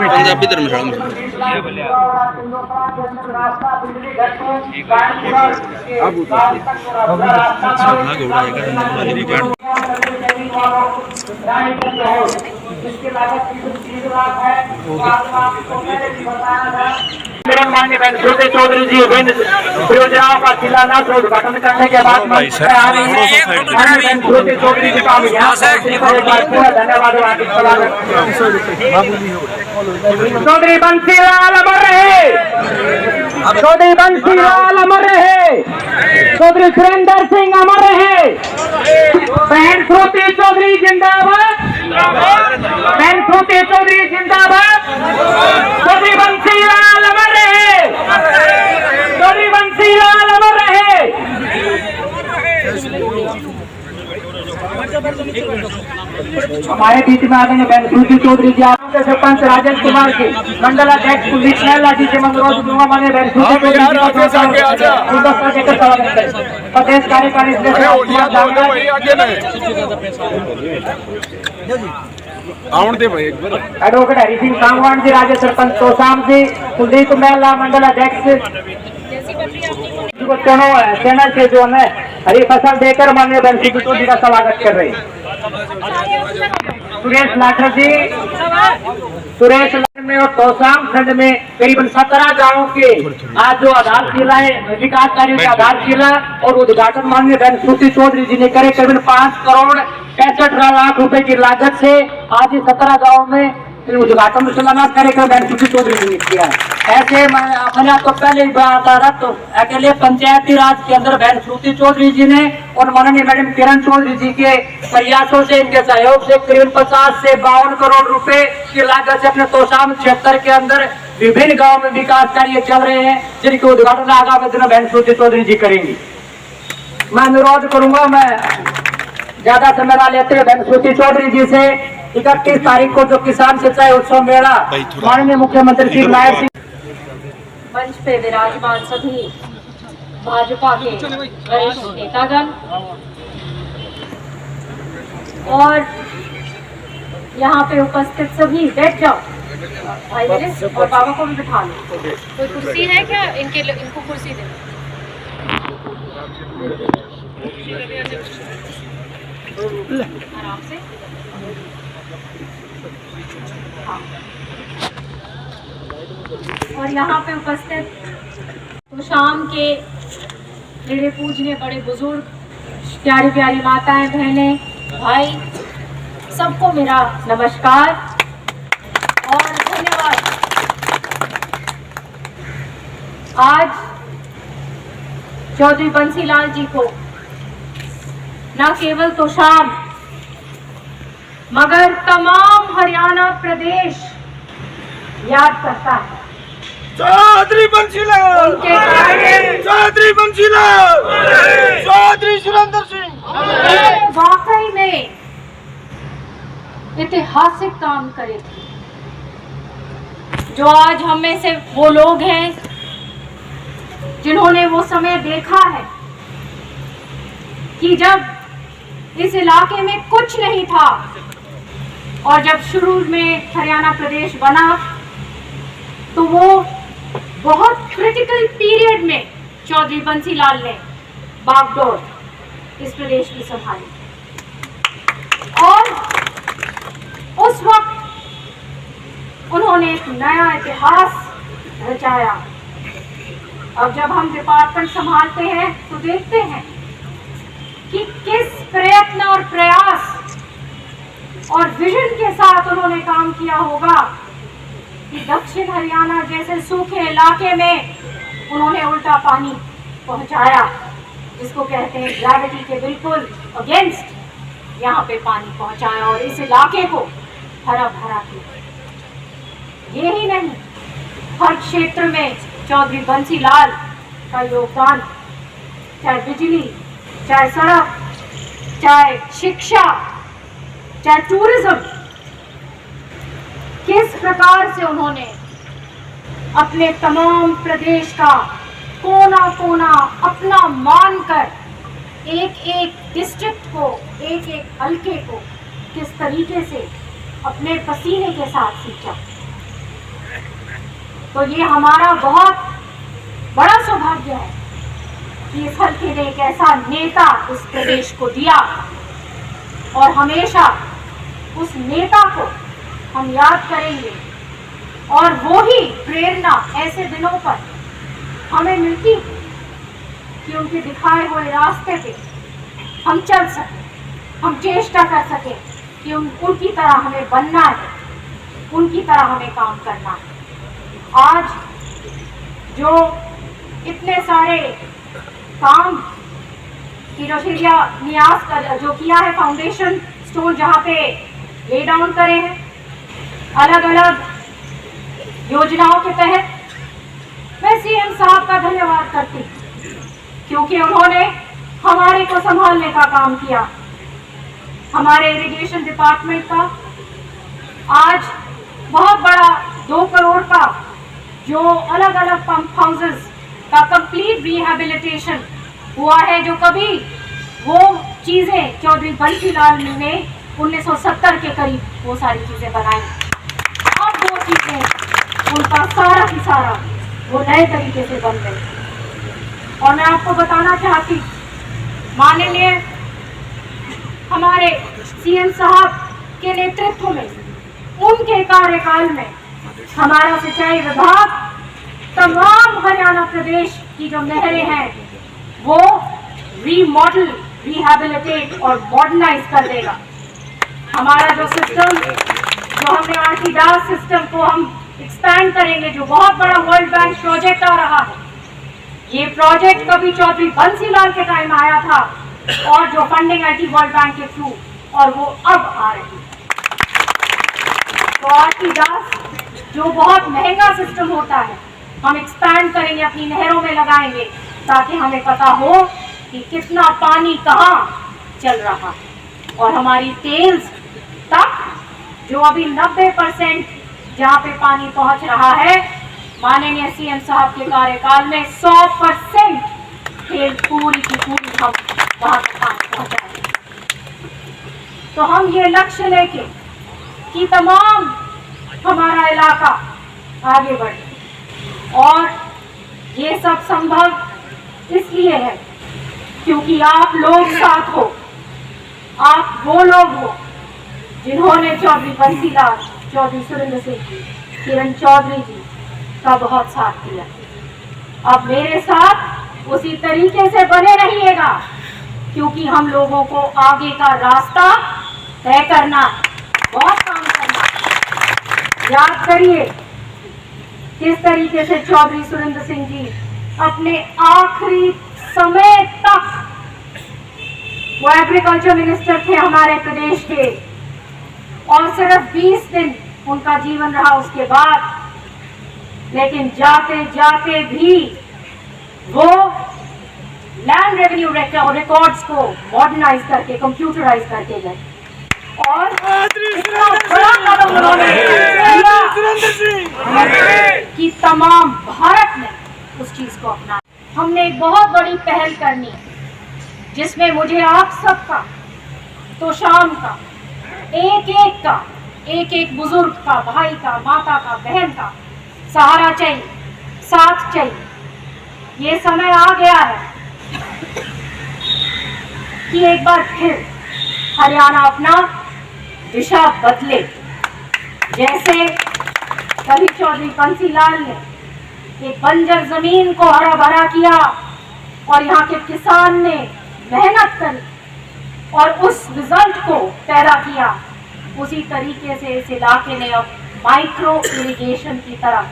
पंजाबी धर्मशाला माननीय छोटे चौधरी जी परियोजनाओं का शिलान्यास और उद्घाटन करने के बाद छोटे चौधरी जी का धन्यवाद। चौधरी बंसीलाल अमर रहे, चौधरी बंसीलाल अमर रहे, चौधरी सुरेंद्र सिंह अमर रहे, बहन श्रुति चौधरी जिंदाबाद, बहन श्रुति चौधरी जिंदाबाद, चौधरी बंसीलाल अमर रहे, चौधरी बंसीलाल अमर रहे। हमारे बीच में आदरणीय बहन श्रुति चौधरी जी, आपके सरपंच राजेश कुमार जी, मंडल अध्यक्ष कुलदीप महला जी से अनुरोध दूंगा माननीय बहन श्रुति चौधरी जी प्रदेश कार्यकारी एडवोकेट हरि सिंह सांगवान जी, राज्य सरपंच तोसाम जी, कुलदीप महला मंडल अध्यक्ष चैनल से जो है हरी फसल देकर माननीय बहन श्रुति चौधरी का स्वागत कर रहे हैं। सुरेश लाठर जी, सुरेश में और तोसाम खंड में करीबन 17 गांवों के आज जो आधारशिला है, विकास कार्यों की आधारशिला और उद्घाटन माननीय बहन श्रुति चौधरी जी ने करे। करीबन 5,65,00,000 रुपए की लागत से आज 17 गाँव में उद्घाटन शिलान्यास कार्यक्रम बहन श्रुति चौधरी जी ने किया। ऐसे मैंने आपको पहले ही बता रहा, तो अकेले पंचायती राज के अंदर बहन श्रुति चौधरी जी ने और माननीय मैडम किरण चौधरी जी के प्रयासों से, इनके सहयोग से करीबन 50 से 52 करोड़ रुपए की लागत से अपने तोसाम क्षेत्र के अंदर विभिन्न गाँव में विकास कार्य चल रहे हैं, जिनके उद्घाटन आगामी दिनों बहन श्रुति चौधरी जी करेंगी। मैं अनुरोध करूंगा, मैं ज्यादा समय न लेते हुए बहन श्रुति चौधरी जी से 31 तारीख को जो किसान सिंचाई उत्सव मेला माननीय मुख्यमंत्री श्री नायब सिंह मंच पे विराजमान सभी भाजपा के वरिष्ठ नेतागण और यहाँ पे उपस्थित सभी, बैठ जाओ भाई मेरे, और बाबा को भी बिठा लो। कोई कुर्सी है क्या? इनको कुर्सी दे। आराम से। हाँ। और यहाँ पे उपस्थित तो शाम के मेरे पूजनीय बड़े बुजुर्ग, प्यारी प्यारी माताएं, बहनें, भाई, सबको मेरा नमस्कार और धन्यवाद। आज चौधरी बंसीलाल जी को न केवल तोशाम मगर तमाम हरियाणा प्रदेश याद करता है। चौधरी बंसीलाल, चौधरी बंसीलाल, चौधरी सुरेंद्र सिंह वाकई में ऐतिहासिक काम करे थे, जो आज हम में से वो लोग हैं जिन्होंने वो समय देखा है कि जब इस इलाके में कुछ नहीं था और जब शुरू में हरियाणा प्रदेश बना तो वो बहुत क्रिटिकल पीरियड में चौधरी बंसीलाल ने बागडोर इस प्रदेश की संभाली और उस वक्त उन्होंने एक नया इतिहास रचाया। अब जब हम डिपार्टमेंट संभालते हैं तो देखते हैं कि किस प्रयत्न और प्रयास और विजन के साथ उन्होंने काम किया होगा कि दक्षिण हरियाणा जैसे सूखे इलाके में उन्होंने उल्टा पानी पहुंचाया, जिसको कहते हैं ग्रेविटी के बिल्कुल अगेंस्ट यहाँ पे पानी पहुंचाया और इस इलाके को हरा भरा किया। ये ही नहीं, हर क्षेत्र में चौधरी बंसीलाल का योगदान, चाहे बिजली, चाहे सड़क, चाहे शिक्षा, चाहे टूरिज्म, किस प्रकार से उन्होंने अपने तमाम प्रदेश का कोना कोना अपना मानकर एक एक डिस्ट्रिक्ट को, एक एक हल्के को किस तरीके से अपने पसीने के साथ सींचा। तो ये हमारा बहुत बड़ा सौभाग्य है कि इस हल्के ने एक ऐसा नेता इस प्रदेश को दिया और हमेशा उस नेता को हम याद करेंगे और वो ही प्रेरणा ऐसे दिनों पर हमें मिलती कि उनके दिखाए हुए रास्ते पे हम चल सकें, हम चेष्टा कर सकें कि उनकी तरह हमें बनना है, उनकी तरह हमें काम करना है। आज जो इतने सारे काम किरोशिया न्यास का जो किया है, फाउंडेशन स्टोन जहाँ पे ले डाउन करे हैं अलग अलग योजनाओं के तहत, मैं सीएम साहब का धन्यवाद करती हूँ क्योंकि उन्होंने हमारे को संभालने का काम किया। हमारे इरिगेशन डिपार्टमेंट का आज बहुत बड़ा 2 करोड़ का जो अलग अलग पंप हाउसेस का कंप्लीट रिहैबिलिटेशन हुआ है, जो कभी वो चीज़ें चौधरी बंसीलाल ने 1970 के करीब वो सारी चीज़ें बनाई, अब वो चीज़ें उनका सारा की सारा वो नए तरीके से बन गई। और मैं आपको बताना चाहती, माननीय हमारे सीएम साहब के नेतृत्व में, उनके कार्यकाल में हमारा सिंचाई विभाग तमाम हरियाणा प्रदेश की जो नहरें हैं वो रीमॉडल, रिहैबिलिटेट और मॉडर्नाइज कर देगा। हमारा जो सिस्टम, जो हमने आर्टिडास सिस्टम को हम एक्सपैंड करेंगे, जो बहुत बड़ा वर्ल्ड बैंक प्रोजेक्ट आ रहा है, ये प्रोजेक्ट कभी चौधरी बंसीलाल के टाइम आया था और जो फंडिंग आई थी वर्ल्ड बैंक के थ्रू, और वो अब आ रही है। तो आर्टिडास जो बहुत महंगा सिस्टम होता है, हम एक्सपैंड करेंगे, अपनी नहरों में लगाएंगे ताकि हमें पता हो कि कितना पानी कहाँ चल रहा है। और हमारी टेल्स तक जो अभी 90% जहाँ पे पानी पहुँच रहा है, माननीय सीएम साहब के कार्यकाल में 100% टेल पूरी की पूरी हम वहाँ तक पानी पहुँचाएंगे। तो हम ये लक्ष्य लेके कि तमाम हमारा इलाका आगे बढ़े, और ये सब संभव इसलिए है क्योंकि आप लोग साथ हो, आप वो लोग हो जिन्होंने चौधरी बंसीलाल, चौधरी सुरेंद्र सिंह जी, किरण चौधरी जी का बहुत साथ दिया। अब मेरे साथ उसी तरीके से बने रहिएगा क्योंकि हम लोगों को आगे का रास्ता तय करना, बहुत काम करना। याद करिए किस तरीके से चौधरी सुरेंद्र सिंह जी अपने आखिरी समय तक, वो एग्रीकल्चर मिनिस्टर थे हमारे प्रदेश के, और सिर्फ 20 दिन उनका जीवन रहा उसके बाद, लेकिन जाते जाते भी वो लैंड रेवेन्यू रिकॉर्ड्स को मॉडर्नाइज करके, कंप्यूटराइज करके गए और इतना बड़ा कदम उन्होंने लिया कि तमाम भारत ने उस चीज को अपनाया। हमने एक बहुत बड़ी पहल करनी है जिसमें मुझे आप सबका, तो शाम का एक एक बुजुर्ग का, भाई का, माता का, बहन का सहारा चाहिए, साथ चाहिए। ये समय आ गया है कि एक बार फिर हरियाणा अपना दिशा बदले। जैसे कभी चौधरी बंसीलाल ने एक बंजर जमीन को हरा भरा किया और यहाँ के किसान ने मेहनत करी और उस रिजल्ट को पैदा किया, उसी तरीके से इस इलाके ने अब माइक्रो इरिगेशन की तरफ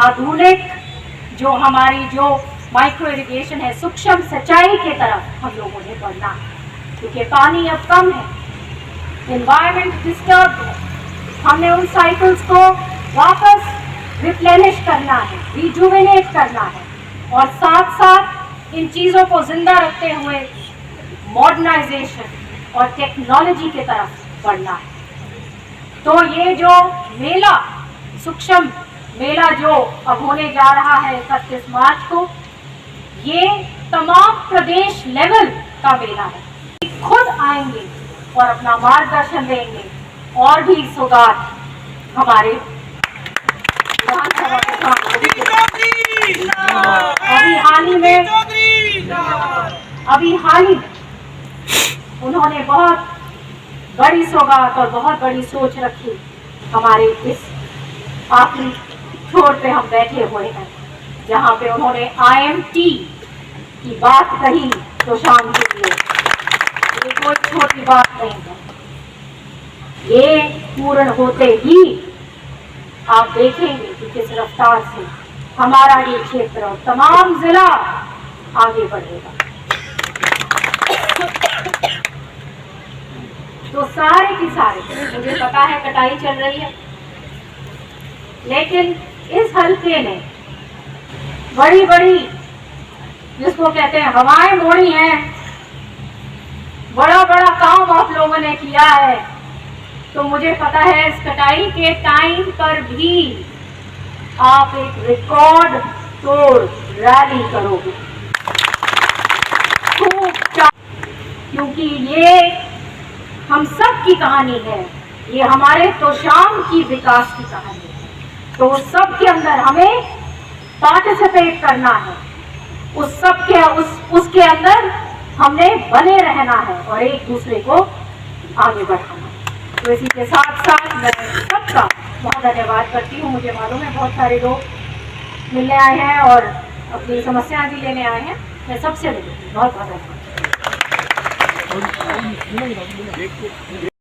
आधुनिक जो माइक्रो इरिगेशन है, सूक्ष्म सिंचाई की तरफ हम लोगों ने बढ़ना है, क्योंकि पानी अब कम है, एनवायरमेंट डिस्टर्ब है। हमने उन साइकिल्स को वापस रिप्लेनिश करना है, रिजुवेनेट करना है, और साथ साथ इन चीज़ों को जिंदा रखते हुए मॉडर्नाइजेशन और टेक्नोलॉजी की तरफ बढ़ना है। तो ये जो मेला, सूक्ष्म मेला जो अब होने जा रहा है 31 मार्च को, ये तमाम प्रदेश लेवल का मेला है। खुद आएंगे और अपना मार्गदर्शन देंगे और भी सौगात हमारे विधानसभा के सामने। अभी हाल ही में उन्होंने बहुत बड़ी सौगात और बहुत बड़ी सोच रखी। हमारे इस आखिरी छोर पे हम बैठे हुए हैं, जहाँ पे उन्होंने IMT की बात कही तो शाम के लिए, ये कोई छोटी बात नहीं है। ये पूर्ण होते ही आप देखेंगे कि किस रफ्तार से हमारा ये क्षेत्र और तमाम जिला आगे बढ़ेगा। तो सारे की सारे, मुझे पता है कटाई चल रही है, लेकिन इस हल्के ने बड़ी बड़ी, जिसको कहते हैं हवाएं मोड़ी हैं, बड़ा बड़ा काम आप लोगों ने किया है। तो मुझे पता है इस कटाई के टाइम पर भी आप एक रिकॉर्ड तोड़ रैली करोगे, क्योंकि ये हम सब की कहानी है, ये हमारे तोशाम की विकास की कहानी है। तो उस सब के अंदर हमें पार्टिसिपेट करना है, उस सब के उसके अंदर हमने बने रहना है और एक दूसरे को आगे बढ़ाना है। तो इसी के साथ साथ मैं सबका बहुत धन्यवाद करती हूँ। मुझे मालूम है बहुत सारे लोग मिलने आए हैं और अपनी समस्याएं भी लेने आए हैं। मैं सबसे मिलूँ, बहुत बहुत धन्यवाद।